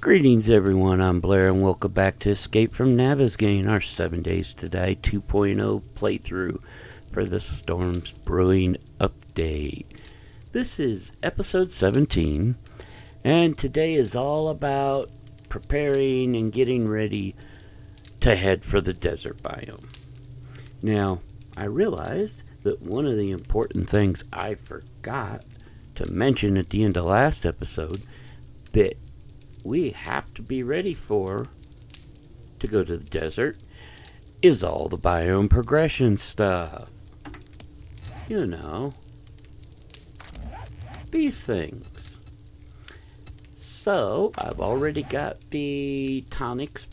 Greetings everyone, I'm Blair and welcome back to Escape from Navezgane, our 7 days to die 2.0 playthrough for the Storms Brewing update. This is episode 17 and today is all about preparing and getting ready to head for the desert biome. Now, I realized that one of the important things I forgot to mention at the end of last episode that we have to be ready for to go to the desert is all the biome progression stuff. You know, these things. So, I've already got the tonics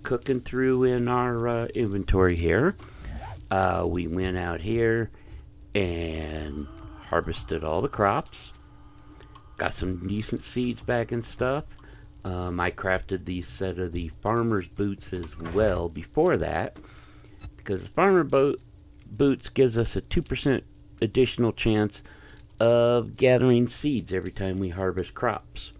cooking through in our inventory here. We went out here and harvested all the crops. Got some decent seeds back and stuff. I crafted the set of the farmer's boots as well before that, because the farmer boots gives us a 2% additional chance of gathering seeds every time we harvest crops.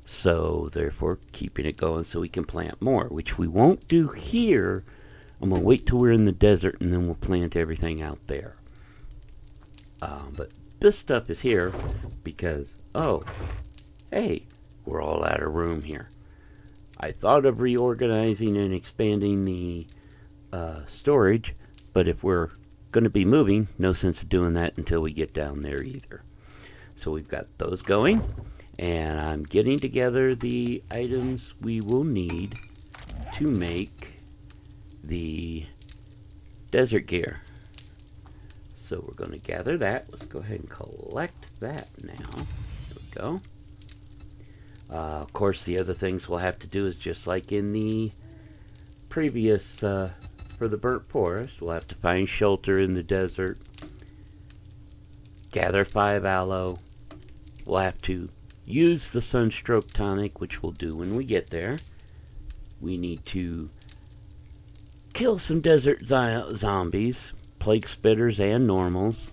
So therefore keeping it going so we can plant more, which we won't do here. I'm going to wait till we're in the desert and then we'll plant everything out there. But this stuff is here because, oh, hey, we're all out of room here. I thought of reorganizing and expanding the storage, but if we're going to be moving, no sense of doing that until we get down there either. So we've got those going, and I'm getting together the items we will need to make the desert gear. So we're going to gather that. Let's go ahead and collect that now. There we go. Of course, the other things we'll have to do is just like in the previous, for the burnt forest, we'll have to find shelter in the desert, gather 5 aloe, we'll have to use the sunstroke tonic, which we'll do when we get there. We need to kill some desert zombies, plague spitters and normals,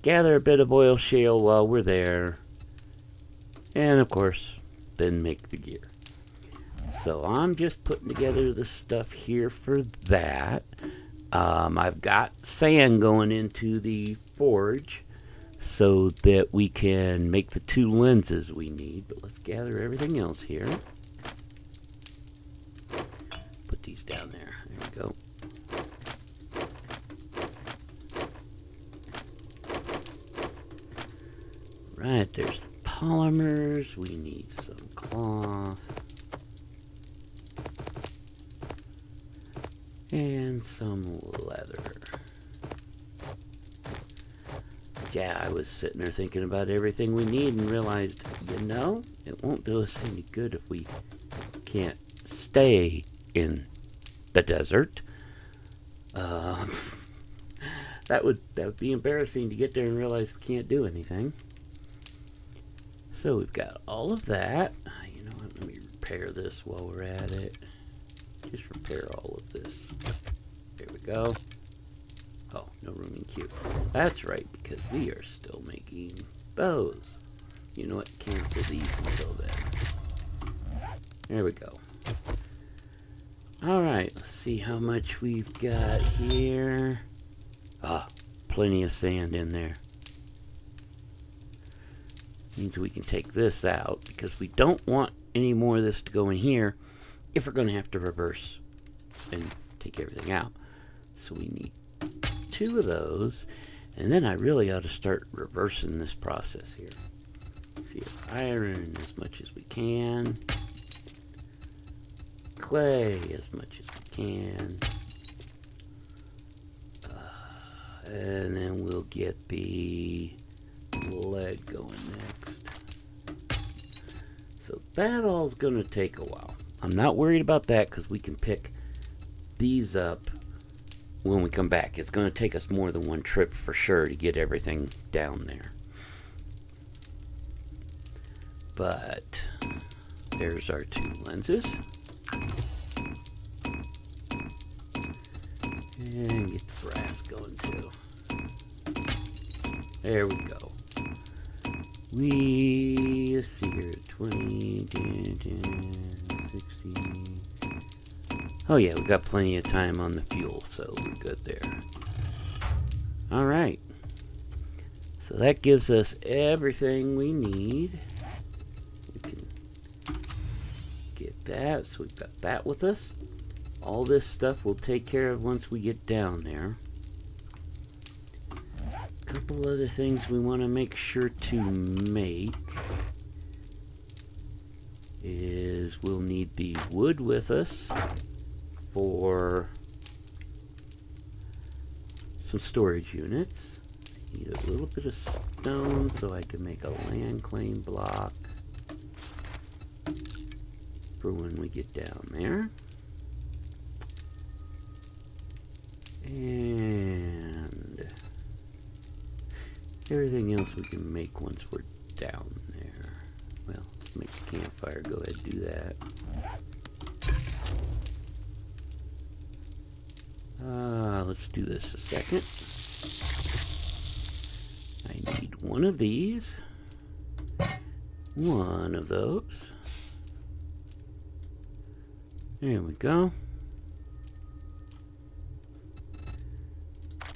gather a bit of oil shale while we're there, and of course, then make the gear. So I'm just putting together the stuff here for that. I've got sand going into the forge so that we can make the 2 lenses we need. But let's gather everything else here. Put these down there. There we go. Right, there's the polymers. We need some cloth. And some leather. Yeah, I was sitting there thinking about everything we need and realized, you know, it won't do us any good if we can't stay in the desert. That would be embarrassing to get there and realize we can't do anything. So we've got all of that. You know what, let me repair this while we're at it. Just repair all of this. There we go. Oh, no room in queue. That's right, because we are still making those. You know what, cancel these until then. There we go. Alright, let's see how much we've got here. Ah, plenty of sand in there. Means we can take this out because we don't want any more of this to go in here if we're going to have to reverse and take everything out. So we need 2 of those, and then I really ought to start reversing this process here. Let's see if iron as much as we can, clay as much as we can, and then we'll get the lead going next. So that all's gonna take a while. I'm not worried about that because we can pick these up when we come back. It's gonna take us more than one trip for sure to get everything down there. But there's our 2 lenses. And get the brass going too. There we go. Let's see here, 20, 10, 10, 60. Oh yeah, we got plenty of time on the fuel, so we're good there. Alright. So that gives us everything we need. We can get that, so we've got that with us. All this stuff we'll take care of once we get down there. A couple other things we want to make sure to make is we'll need the wood with us for some storage units. Need a little bit of stone so I can make a land claim block for when we get down there. And everything else we can make once we're down there. Well, let's make a campfire. Go ahead and do that. Let's do this a second. I need one of these. One of those. There we go.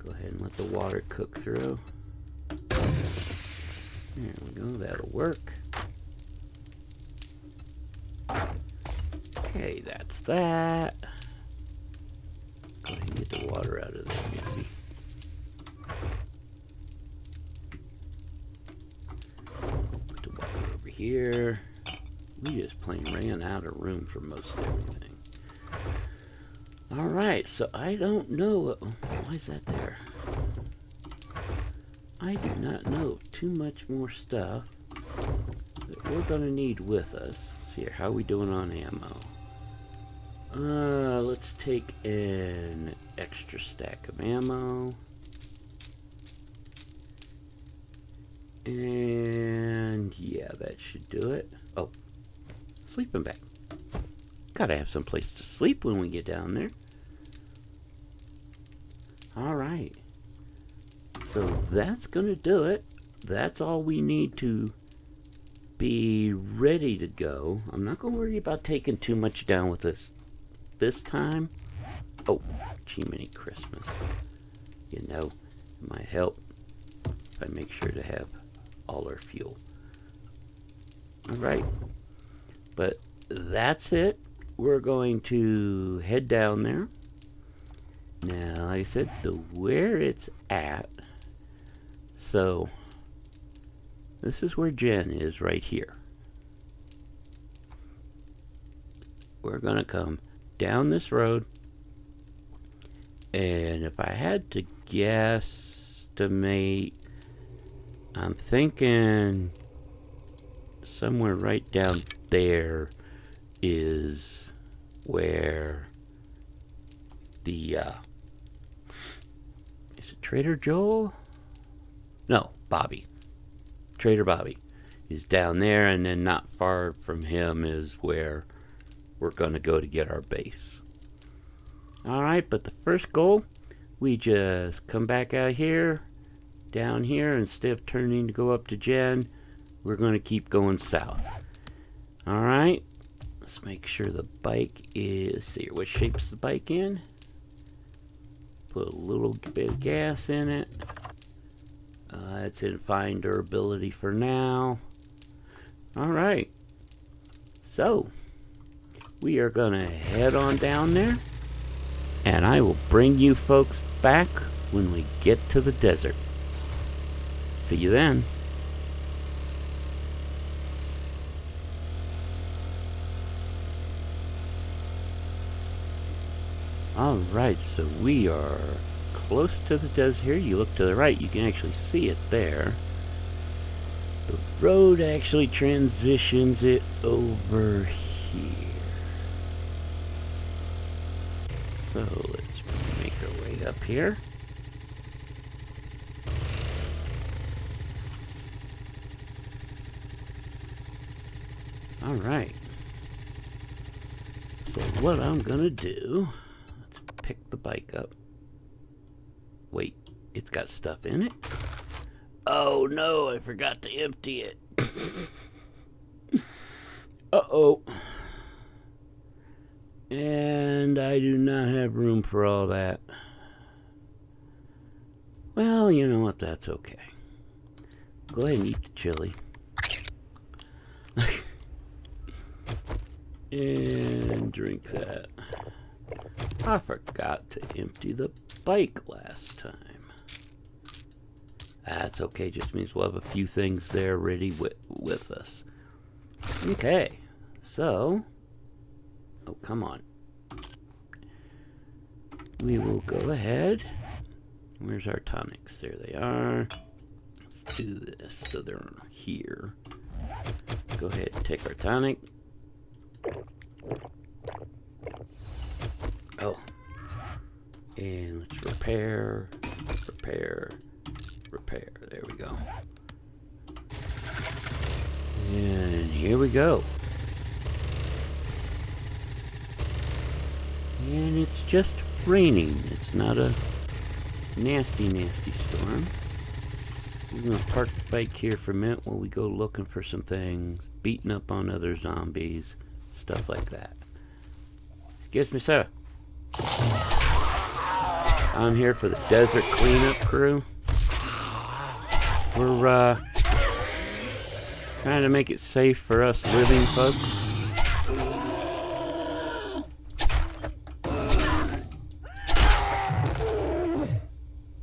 Go ahead and let the water cook through. There we go, that'll work. Okay, that's that. Go ahead and get the water out of there, maybe. Put the water over here. We just plain ran out of room for most everything. Alright, so I don't know. Why is that there? I do not know too much more stuff that we're going to need with us. Let's see here, how are we doing on ammo? Let's take an extra stack of ammo. And yeah, that should do it. Oh, sleeping bag. Gotta have some place to sleep when we get down there. Alright. So that's gonna do it. That's all we need to be ready to go. I'm not gonna worry about taking too much down with us this time. Oh, Jiminy Christmas. You know, it might help if I make sure to have all our fuel. Alright. But that's it. We're going to head down there. Now, like I said, where it's at. So, this is where Jen is right here. We're going to come down this road. And if I had to guesstimate, I'm thinking somewhere right down there is where the is it Trader Joel? No, Bobby. Trader Bobby is down there, and then not far from him is where we're going to go to get our base. Alright, but the first goal, we just come back out here, down here, instead of turning to go up to Jen, we're going to keep going south. Alright, let's make sure the bike is, see what shape's the bike in. Put a little bit of gas in it. It's in fine durability for now. Alright, so we are going to head on down there, and I will bring you folks back when we get to the desert. See you then. Alright, so we are close to the desert here. You look to the right, you can actually see it there. The road actually transitions it over here. So let's make our way up here. Alright. So what I'm gonna do, let's pick the bike up. Wait, it's got stuff in it? Oh no, I forgot to empty it. Uh-oh. And I do not have room for all that. Well, you know what? That's okay. Go ahead and eat the chili. And drink that. I forgot to empty the bike last time. That's okay, just means we'll have a few things there ready with us. Okay, so... Oh, come on. We will go ahead. Where's our tonics? There they are. Let's do this so they're here. Go ahead and take our tonic. Oh. And let's repair. There we go. And here we go. And it's just raining. It's not a nasty storm. We're going to park the bike here for a minute while we go looking for some things. Beating up on other zombies. Stuff like that. Excuse me, sir. I'm here for the desert cleanup crew. We're trying to make it safe for us living folks.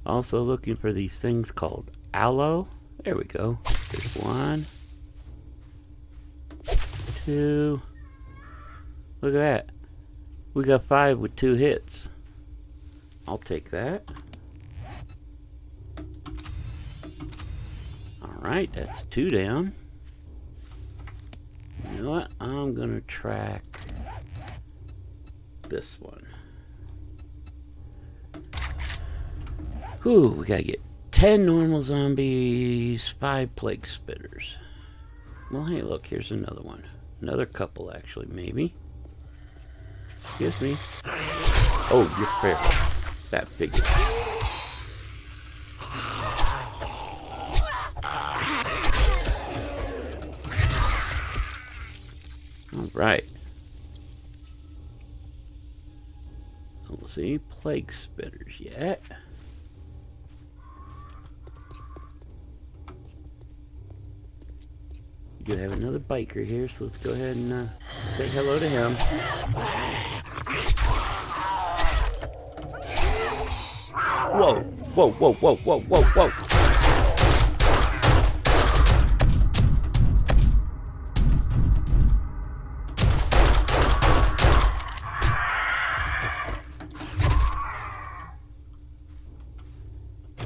Also looking for these things called aloe. There we go. There's 1, 2. Look at that. We got 5 with 2 hits. I'll take that. Alright, that's 2 down. You know what? I'm gonna track this one. Whew, we gotta get 10 normal zombies, 5 plague spitters. Well, hey, look, here's another one. Another couple, actually, maybe. Excuse me. Oh, you're feral. That figure. Alright. We'll see. Plague spitters yet. We do have another biker here, so let's go ahead and say hello to him. Whoa, whoa, whoa, whoa, whoa, whoa, whoa.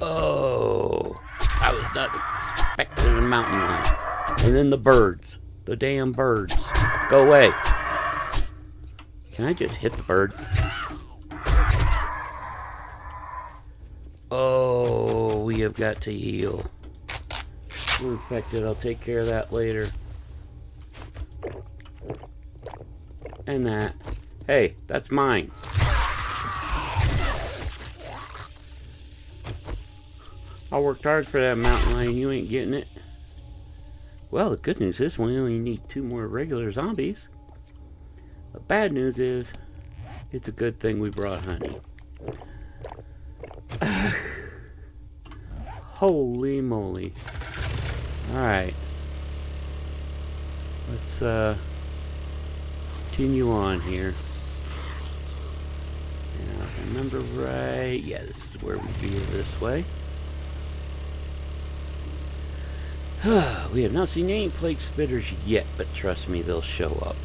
Oh, I was not expecting a mountain lion. And then the birds. The damn birds. Go away. Can I just hit the bird? Oh, we have got to heal. We're infected. I'll take care of that later. And that. Hey, that's mine. I worked hard for that mountain lion. You ain't getting it. Well, the good news is we only need 2 more regular zombies. The bad news is it's a good thing we brought honey. Holy moly. Alright. Let's continue on here. Now, if I remember right, yeah, this is where we veer this way. We have not seen any plague spitters yet, but trust me, they'll show up.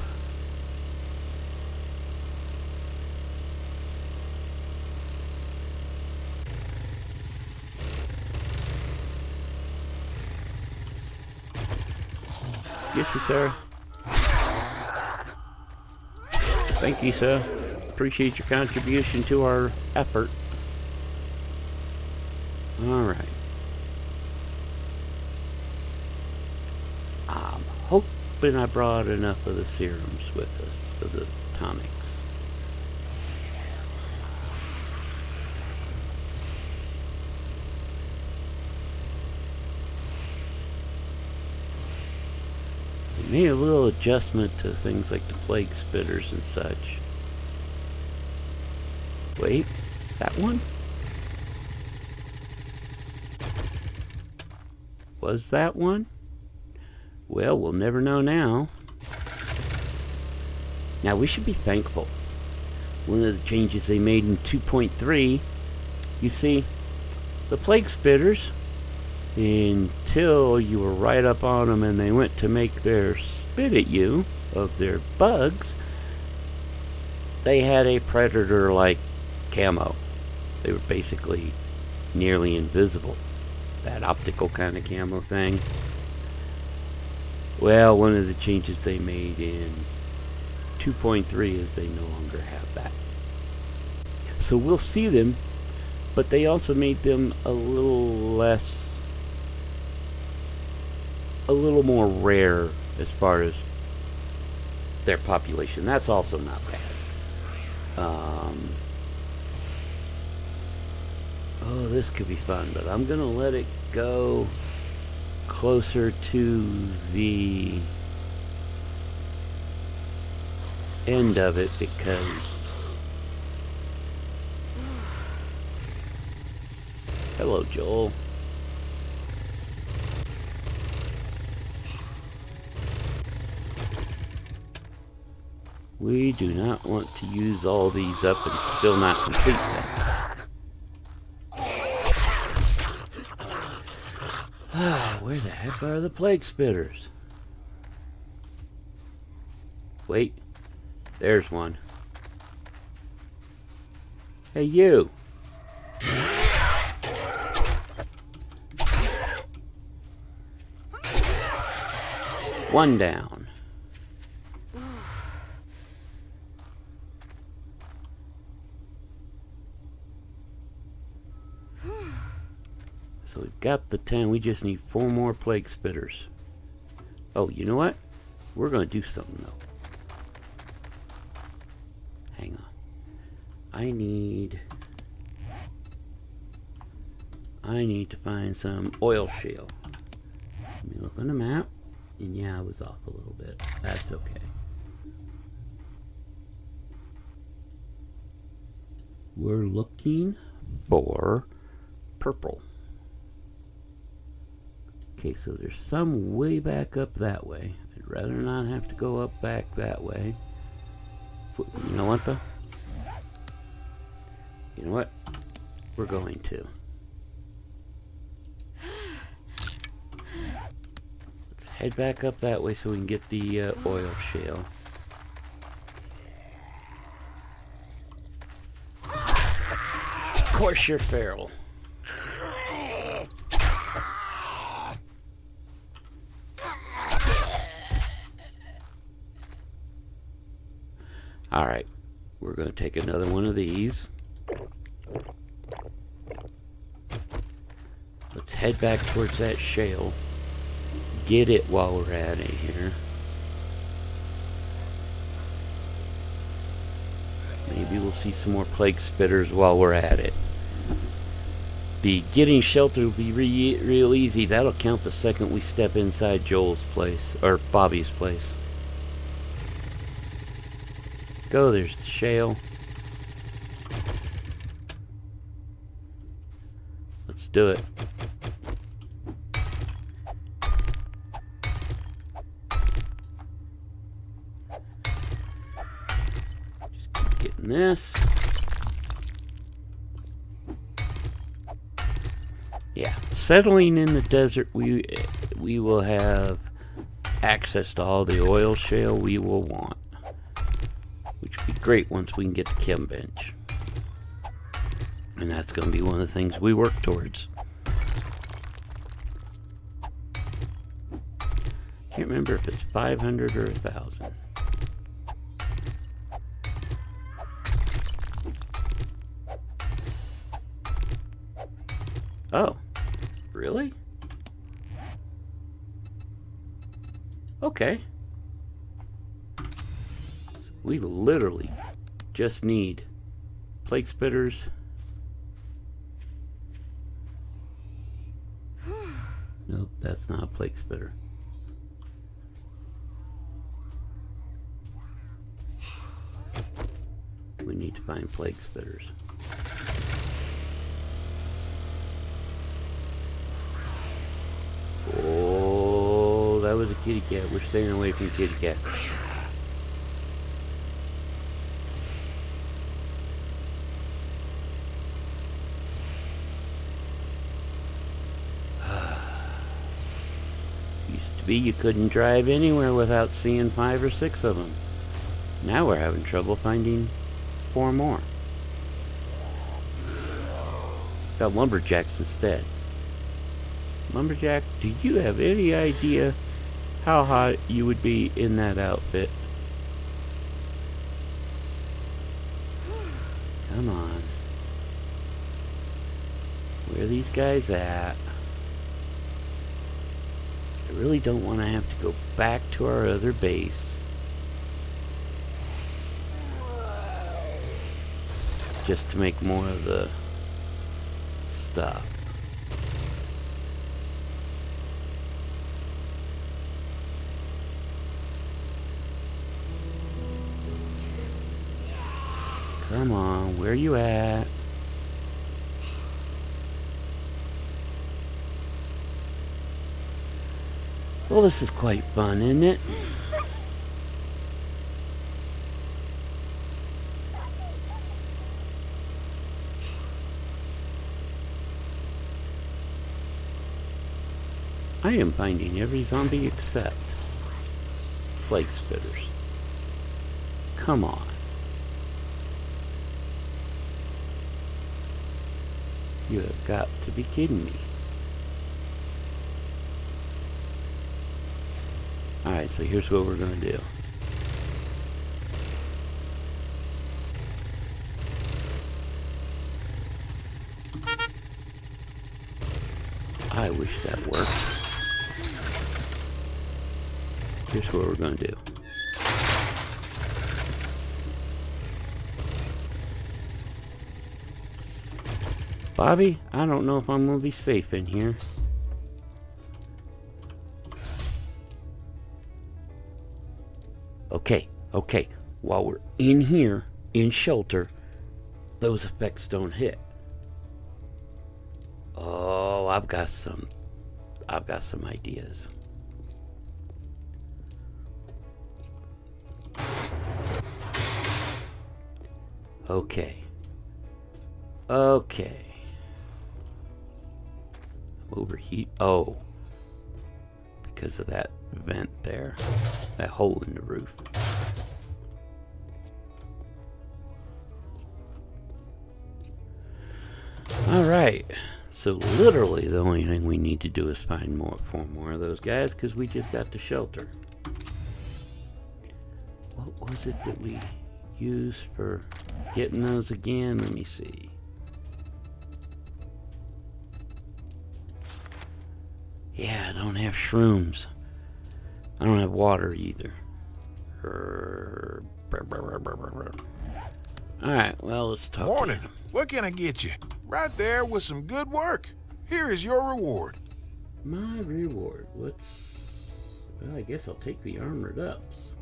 Yes, sir. Thank you, sir. Appreciate your contribution to our effort. Alright. I'm hoping I brought enough of the serums with us, of the tonics. Made a little adjustment to things like the plague spitters and such. Wait, that one? Was that one? Well, we'll never know now. Now, we should be thankful. One of the changes they made in 2.3, you see, the plague spitters, until you were right up on them and they went to make their spit at you of their bugs, they had a predator-like camo. They were basically nearly invisible. That optical kind of camo thing. Well, one of the changes they made in 2.3 is they no longer have that. So we'll see them, but they also made them a little more rare as far as their population. That's also not bad. Oh, this could be fun, but I'm gonna let it go closer to the end of it because... Hello, Joel. We do not want to use all these up and still not complete them. Where the heck are the plague spitters? Wait, there's one. Hey, you! One down. So we've got the 10. We just need 4 more plague spitters. Oh, you know what? We're going to do something, though. Hang on. I need to find some oil shale. Let me look on the map. And yeah, I was off a little bit. That's okay. We're looking for purple. Okay, so there's some way back up that way. I'd rather not have to go up back that way. You know what, though? You know what? We're going to. Let's head back up that way so we can get the oil shale. Of course you're feral. Alright, we're going to take another one of these. Let's head back towards that shale. Get it while we're at it here. Maybe we'll see some more plague spitters while we're at it. The getting shelter will be real easy. That'll count the second we step inside Joel's place, or Bobby's place. Go, there's the shale. Let's do it. Just keep getting this. Yeah, settling in the desert, we will have access to all the oil shale we will want. Which would be great once we can get the chem bench. And that's going to be one of the things we work towards. Can't remember if it's 500 or 1,000. Oh, really? Okay. We literally just need plague spitters. Nope, that's not a plague spitter. We need to find plague spitters. Oh, that was a kitty cat. We're staying away from kitty cats. Used to be you couldn't drive anywhere without seeing 5 or 6 of them. Now we're having trouble finding 4 more. Got lumberjacks instead. Lumberjack, do you have any idea how hot you would be in that outfit? Come on. Where are these guys at? I really don't want to have to go back to our other base. Just to make more of the stuff. Come on, where you at? Well, this is quite fun, isn't it? I am finding every zombie except plague spitters. Come on. You have got to be kidding me. Alright, so here's what we're going to do. I wish that worked. Here's what we're going to do. Bobby, I don't know if I'm going to be safe in here. Okay. While we're in here, in shelter, those effects don't hit. Oh, I've got some ideas. Okay. Overheat. Oh. Because of that vent there. That hole in the roof. Alright. So literally the only thing we need to do is find 4 more of those guys, because we just got the shelter. What was it that we used for getting those again? Let me see. Yeah, I don't have shrooms. I don't have water either. Alright, well, let's talk. Morning. What can I get you? Right there with some good work. Here is your reward. My reward? What's... Well, I guess I'll take the armored ups.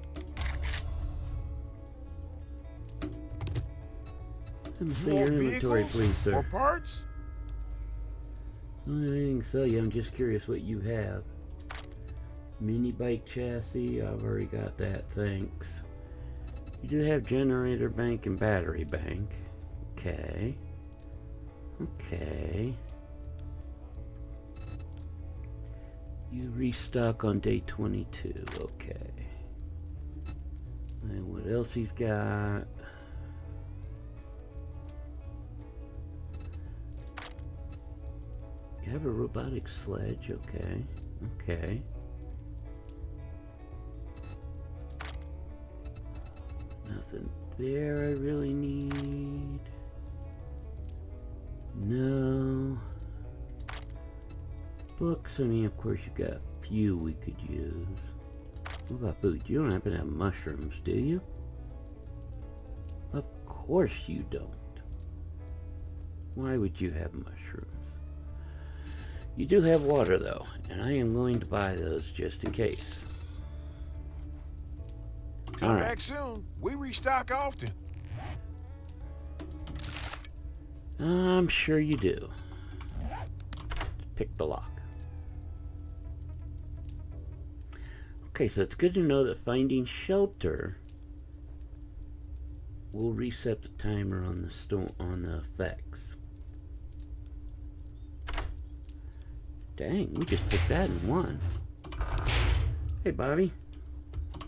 Let me see your inventory, please, sir. More parts? I can sell you. I'm just curious what you have. Mini bike chassis. I've already got that. Thanks. You do have generator bank and battery bank. Okay. You restock on day 22. Okay. And what else he's got? You have a robotic sledge. Okay. Nothing there I really need. No. Books, I mean, of course you got a few we could use. What about food? You don't happen to have mushrooms, do you? Of course you don't. Why would you have mushrooms? You do have water, though, and I am going to buy those just in case. Come back soon. We restock often. I'm sure you do. Pick the lock. Okay, so it's good to know that finding shelter will reset the timer on the effects. Dang, we just picked that in one. Hey, Bobby.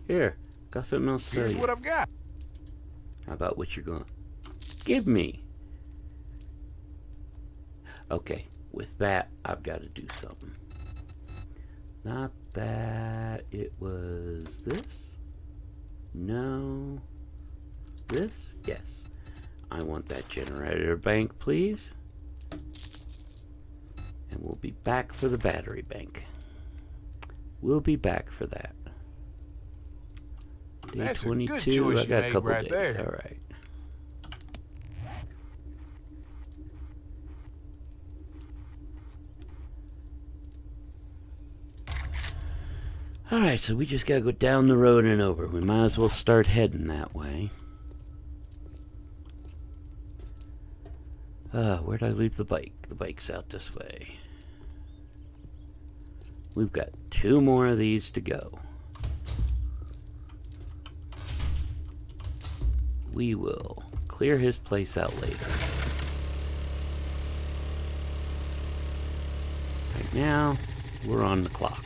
Here, got something else to say. Here's what I've got. How about what you're going to give me? Okay, with that, I've got to do something. Not that it was this. No. This? Yes. I want that generator bank, please. And we'll be back for the battery bank. We'll be back for that. Day That's a 22, good choice I got you a couple made right days. there. All right. All right, so we just got to go down the road and over. We might as well start heading that way. Where'd I leave the bike? The bike's out this way. We've got 2 more of these to go. We will clear his place out later. Right now, we're on the clock.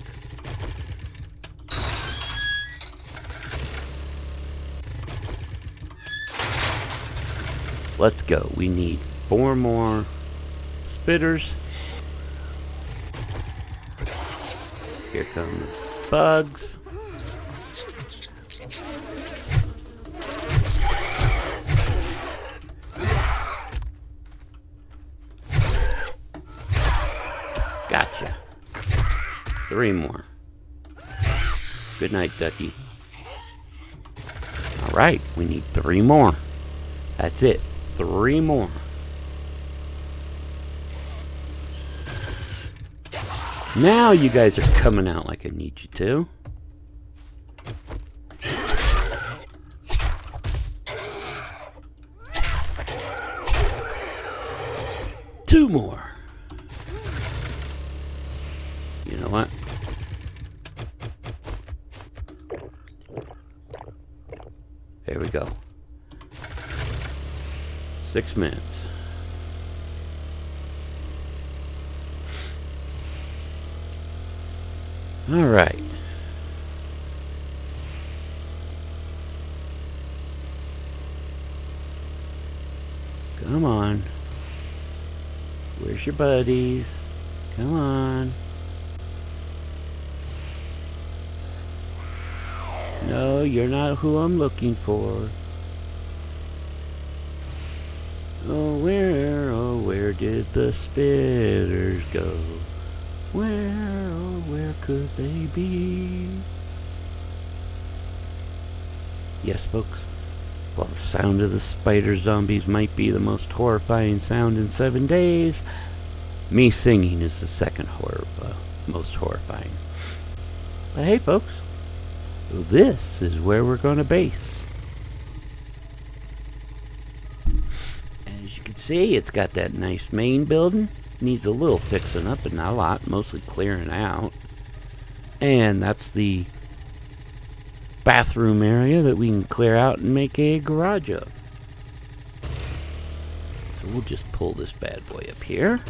Let's go. We need 4 more spitters. Here come the bugs. Gotcha. 3 more. Good night, Ducky. Alright, we need 3 more. That's it. 3 more. Now you guys are coming out like I need you to. Two more. You know what? There we go. 6 minutes. All right. Come on. Where's your buddies? Come on. No, you're not who I'm looking for. Oh, where did the spitters go? Where could they be? Yes, folks. While the sound of the spider zombies might be the most horrifying sound in 7 days, me singing is the second most horrifying. But hey, folks, this is where we're going to base. As you can see, it's got that nice main building. Needs a little fixing up, but not a lot. Mostly clearing out. And that's the bathroom area that we can clear out and make a garage of. So we'll just pull this bad boy up here.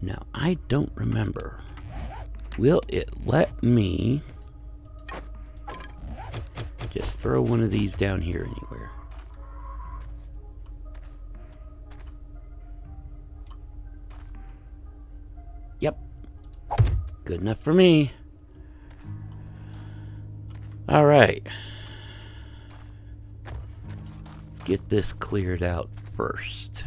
Now, I don't remember. Will it let me just throw one of these down here anywhere? Yep. Good enough for me. All right. Let's get this cleared out first.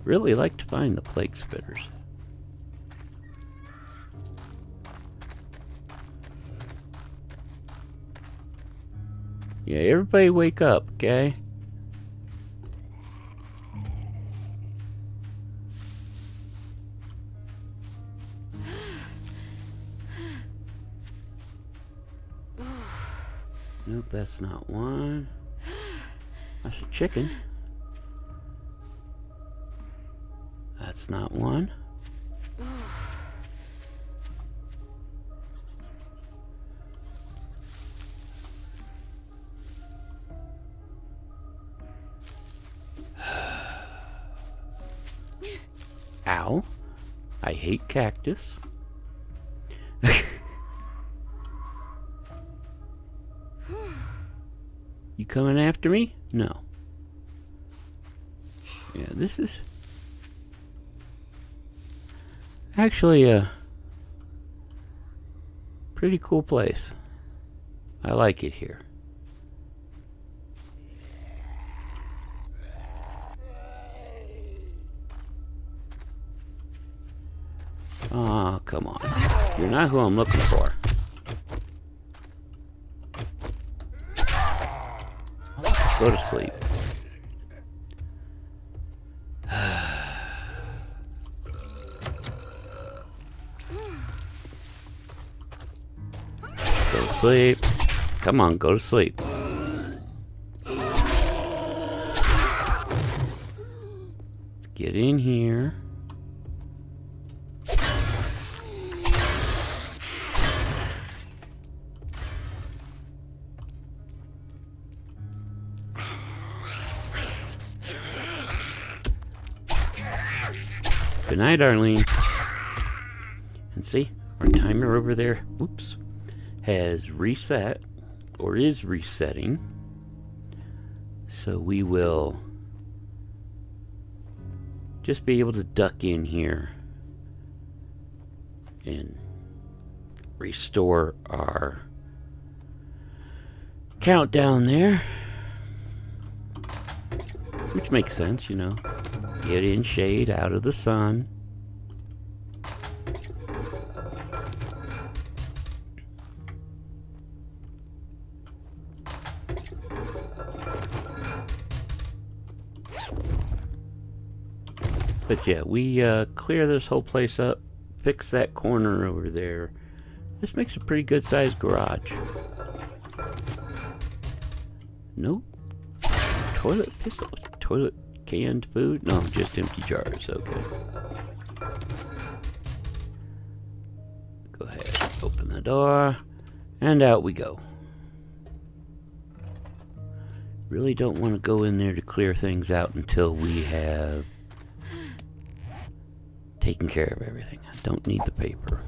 Really like to find the plague spitters. Yeah, everybody wake up, okay? Nope, that's not one. That's a chicken. That's not one. Ow. I hate cactus. You coming after me? No. Yeah, this is actually a pretty cool place. I like it here. Oh, come on. You're not who I'm looking for. Go to sleep. Go to sleep. Come on, go to sleep. Let's get in here. Good night, Arlene. And see, our timer over there, oops, has reset, or is resetting. So we will just be able to duck in here and restore our countdown there. Which makes sense, you know. Get in shade, out of the sun. But yeah, we clear this whole place up, fix that corner over there. This makes a pretty good sized garage. Nope. Toilet pistol. Toilet canned food? No, just empty jars. Okay. Go ahead, open the door, and out we go. Really don't want to go in there to clear things out until we have taken care of everything. I don't need the paper.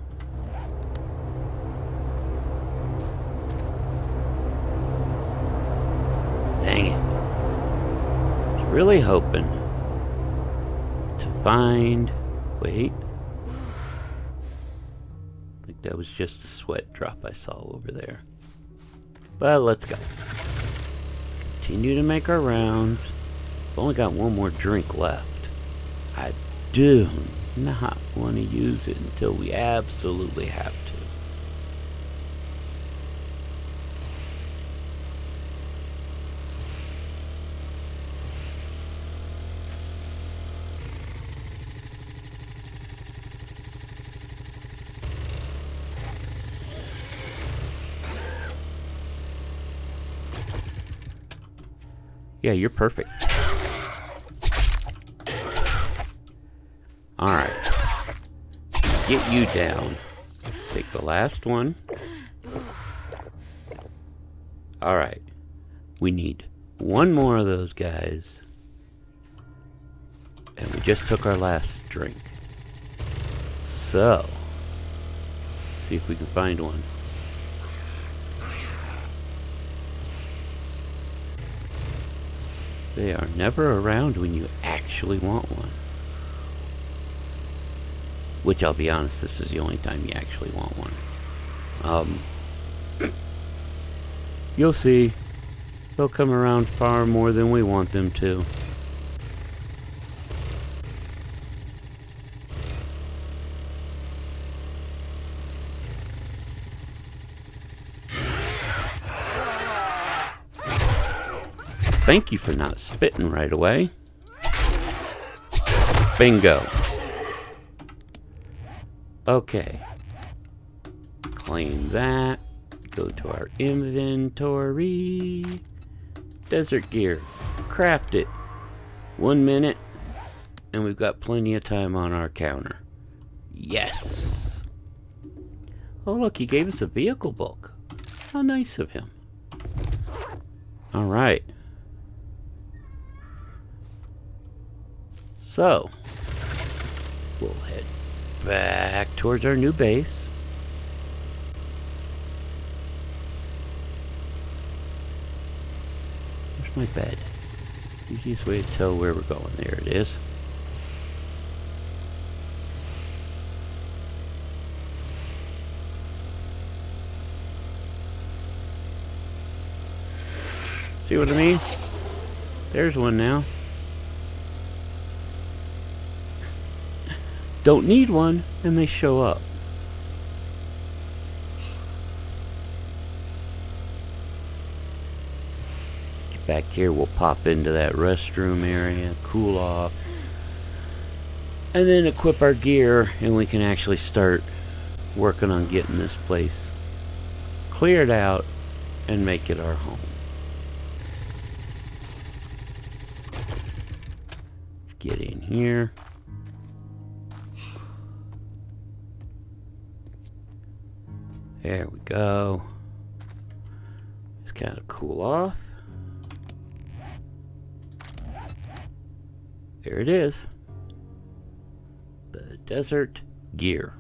Dang it. I was really hoping to find... Wait. I think that was just a sweat drop I saw over there. But let's go. Continue to make our rounds. We've only got one more drink left. I do not want to use it until we absolutely have to. Yeah, you're perfect. Alright. Get you down. Take the last one. Alright. We need one more of those guys. And we just took our last drink. So, see if we can find one. They are never around when you actually want one. Which, I'll be honest, this is the only time you actually want one. You'll see. They'll come around far more than we want them to. Thank you for not spitting right away. Bingo. Okay. Claim that. Go to our inventory. Desert gear. craft it. 1 minute, and we've got plenty of time on our counter. Yes! Oh look, he gave us a vehicle book. How nice of him. Alright. So, we'll head back towards our new base. Where's my bed? Easiest way to tell where we're going. There it is. See what I mean? There's one now. Don't need one, and they show up. Get back here, we'll pop into that restroom area, cool off, and then equip our gear, and we can actually start working on getting this place cleared out and make it our home. Let's get in here. There we go. Just kind of cool off. There it is. The desert gear.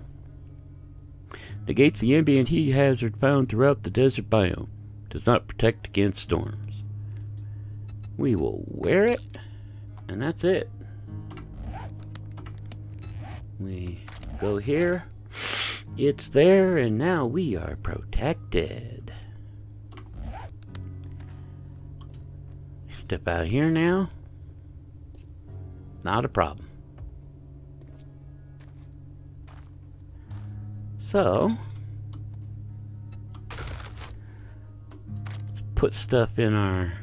Negates the ambient heat hazard found throughout the desert biome. Does not protect against storms. We will wear it, and that's it. We go here. It's there, and now we are protected. Step out here now. Not a problem. So, let's put stuff in our...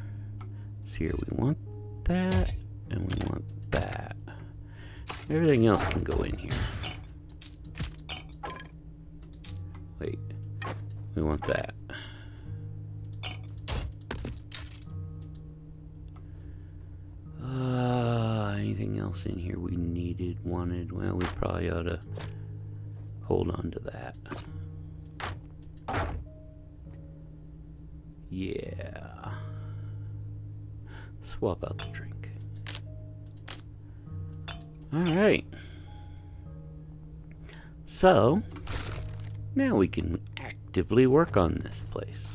See here, we want that, and we want that. Everything else can go in here. Wait, we want that. Anything else in here we needed, wanted? Well, we probably ought to hold on to that. Yeah. Swap out the drink. Alright. So, now we can actively work on this place.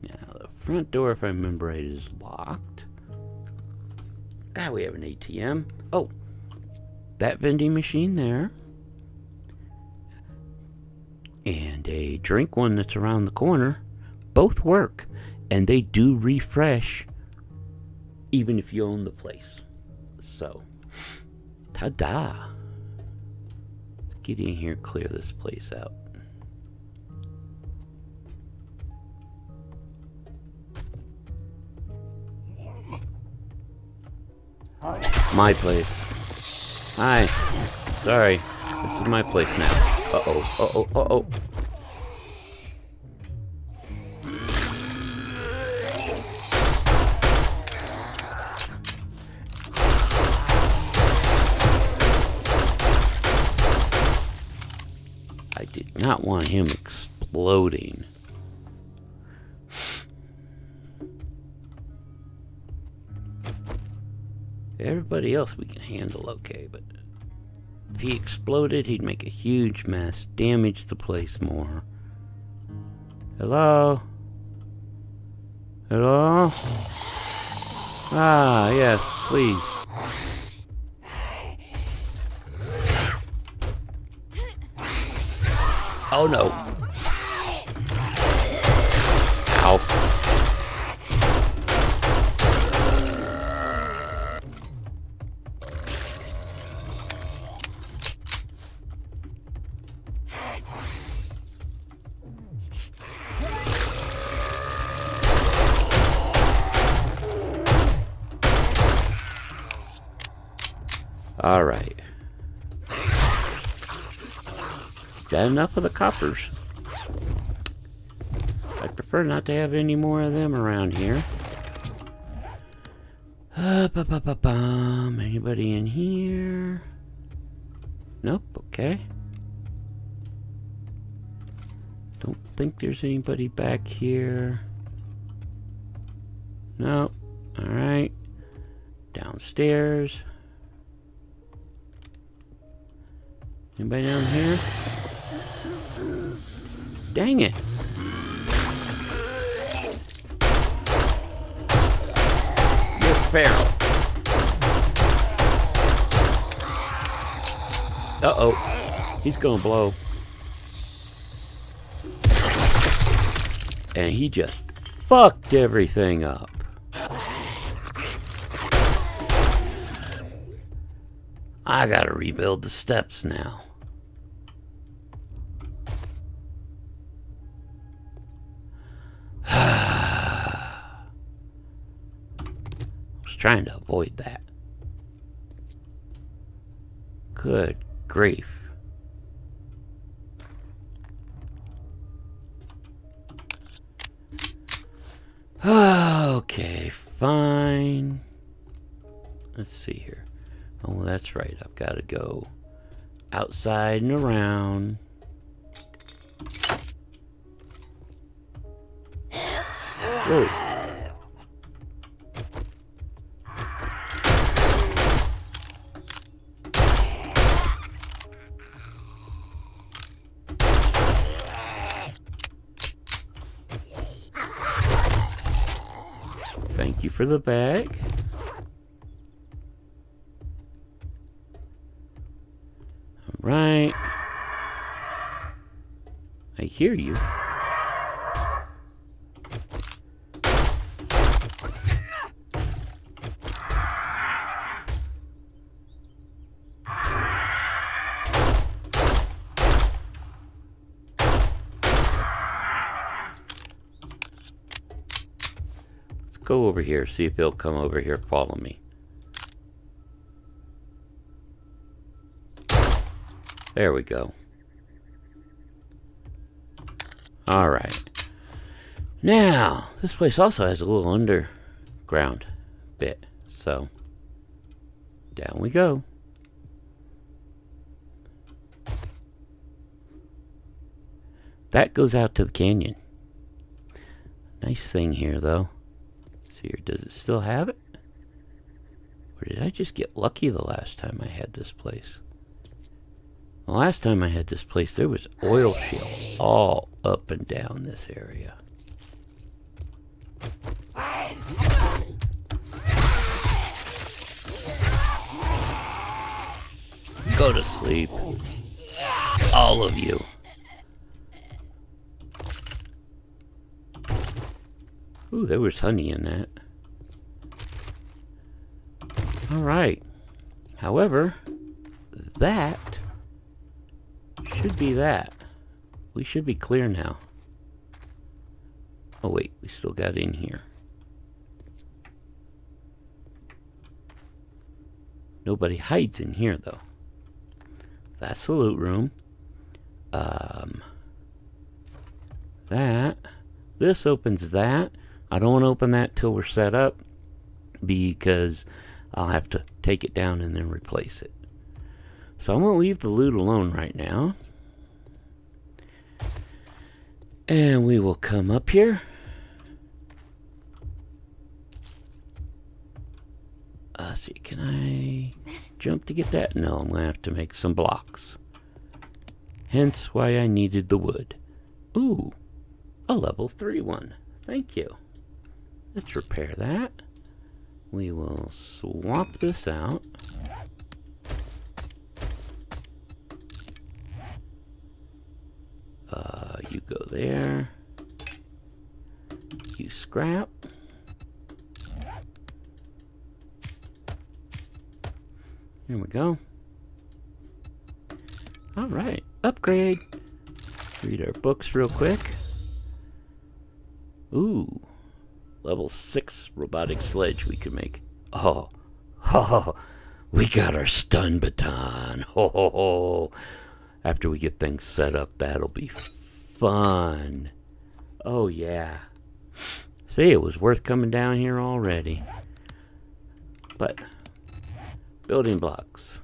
Now, the front door, if I remember right, is locked. Ah, we have an ATM. Oh, that vending machine there. And a drink one that's around the corner. Both work. And they do refresh even if you own the place. So, ta-da. Let's get in here and clear this place out. My place. Hi. Sorry. This is my place now. Uh-oh. Uh-oh. Uh-oh. I did not want him exploding. Everybody else we can handle okay, but if he exploded, he'd make a huge mess, damage the place more. Hello? Hello? Ah, yes, please. Oh no. Ow. All right. Got enough of the coppers. I prefer prefer not to have any more of them around here. Anybody in here? Nope, okay. Don't think there's anybody back here. Nope. Alright. Downstairs. Anybody down here? Dang it. You're feral. Uh-oh. He's gonna blow. And he just fucked everything up. I gotta rebuild the steps now. I was trying to avoid that. Good grief. Okay, fine. Let's see here. Oh, that's right. I've got to go outside and around. Whoa. Thank you for the bag. Right. I hear you. Let's go over here, see if he'll come over here, follow me. There we go. Alright. Now, this place also has a little underground bit. So, down we go. That goes out to the canyon. Nice thing here, though. Let's see here, does it still have it? Or did I just get lucky the last time I had this place? The last time I had this place, there was oil shale all up and down this area. Go to sleep. All of you. Ooh, there was honey in that. Alright. However, that should be that. We should be clear now. Oh wait, we still got in here. Nobody hides in here though. That's the loot room. This opens that. I don't want to open that till we're set up because I'll have to take it down and then replace it. So I'm going to leave the loot alone right now. And we will come up here. See, can I jump to get that? No, I'm going to have to make some blocks. Hence why I needed the wood. Ooh, a level 3 one. Thank you. Let's repair that. We will swap this out. You go there. You scrap. Here we go. Alright, upgrade. Read our books real quick. Ooh, level 6 robotic sledge we can make. Oh, we got our stun baton. After we get things set up, that'll be fun. Oh, yeah. See, it was worth coming down here already. But, building blocks.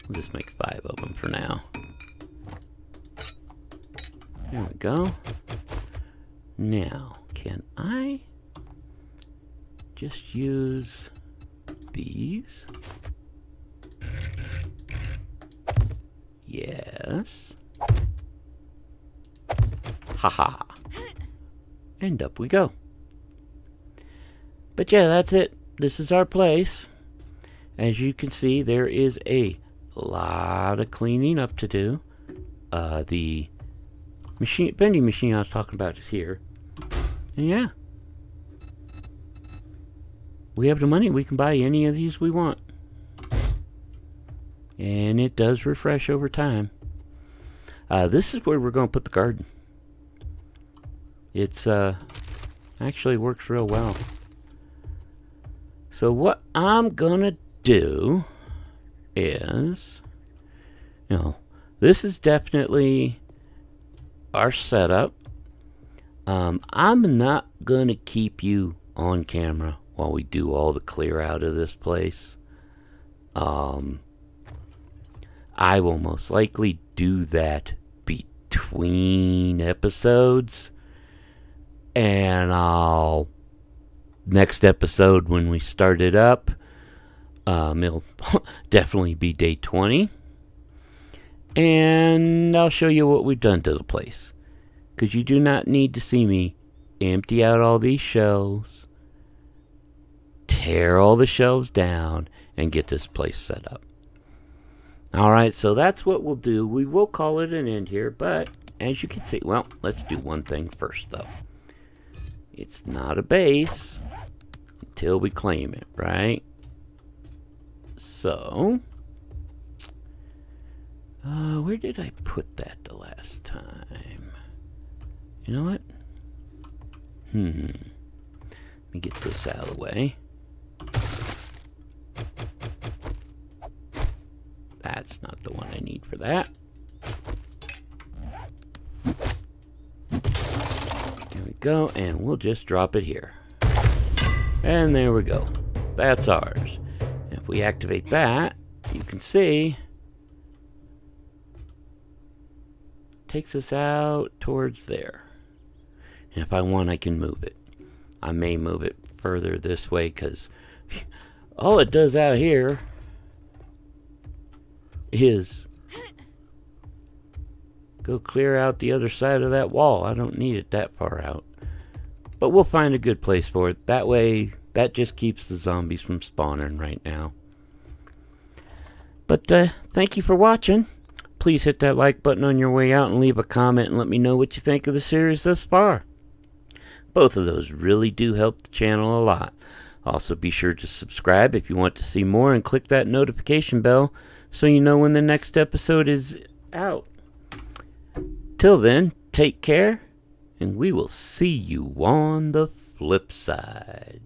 We'll just make 5 of them for now. There we go. Now, can I just use these? Yes. Haha. And up we go. But yeah, that's it. This is our place. As you can see, there is a lot of cleaning up to do. The vending machine I was talking about is here. And yeah. We have the money. We can buy any of these we want. And it does refresh over time. This is where we're going to put the garden. It's actually works real well. So what I'm gonna do is, this is definitely our setup. I'm not gonna keep you on camera while we do all the clear out of this place. I will most likely do that between episodes. And next episode when we start it up, it'll definitely be day 20. And I'll show you what we've done to the place. Because you do not need to see me empty out all these shelves, tear all the shelves down, and get this place set up. Alright, so that's what we'll do. We will call it an end here, but as you can see, well, let's do one thing first, though. It's not a base until we claim it, right? So, where did I put that the last time? You know what? Let me get this out of the way. That's not the one I need for that. There we go, and we'll just drop it here. And there we go. That's ours. If we activate that, you can see it takes us out towards there. And if I want, I can move it. I may move it further this way because all it does out here is go clear out the other side of that wall. I don't need it that far out. But we'll find a good place for it. That way, that just keeps the zombies from spawning right now. But thank you for watching. Please hit that like button on your way out and leave a comment and let me know what you think of the series thus far. Both of those really do help the channel a lot. Also, be sure to subscribe if you want to see more and click that notification bell so you know when the next episode is out. Till then, take care, and we will see you on the flip side.